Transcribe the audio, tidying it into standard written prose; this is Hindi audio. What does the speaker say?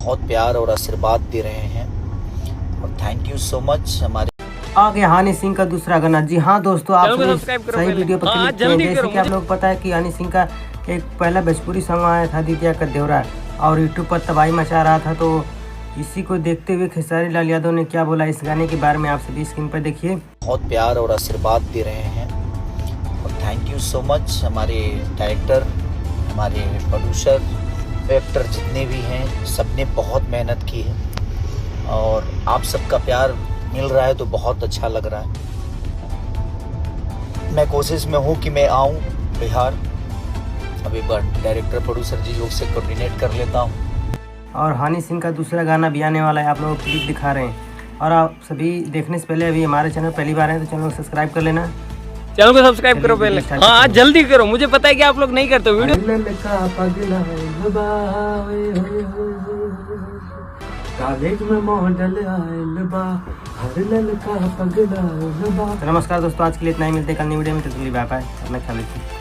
बहुत प्यार और आशीर्वाद दे रहे हैं और थैंक यू सो मच। हमारे आ गया हनी सिंह का दूसरा गाना। जी हाँ दोस्तों, आप सही वीडियो पर क्लिक किए। जैसे कि आप लोग पता है कि हनी सिंह का एक पहला भोजपुरी सॉन्ग आया था दितिया का देवरा और यूट्यूब पर तबाही मचा रहा था। तो इसी को देखते हुए खेसारी लाल यादव ने क्या बोला इस गाने के बारे में आप सभी स्क्रीन पर देखिए। बहुत प्यार और आशीर्वाद दे रहे हैं और थैंक यू सो मच। हमारे डायरेक्टर, हमारे प्रोड्यूसर, एक्टर जितने भी हैं सबने बहुत मेहनत की है और आप सबका प्यार मिल रहा है तो बहुत अच्छा लग रहा है। मैं कोशिश में हूँ कि मैं आऊँ बिहार। अब एक बार डायरेक्टर प्रोड्यूसर जी लोग से कोऑर्डिनेट कर लेता हूँ। और हनी सिंह का दूसरा गाना भी आने वाला है, आप लोगों को क्लिप दिखा रहे हैं। और आप सभी देखने से पहले अभी हमारे चैनल पहली बार है तो चैनल को सब्सक्राइब कर लेना। चैनल को सब्सक्राइब करो पहले। हाँ जल्दी करो, मुझे पता है कि आप लोग नहीं करते वीडियो। नमस्कार दोस्तों, आज के लिए इतना ही। मिलते हैं कल नई वीडियो में। तो बाय बाय, अपना ख्याल रखिए।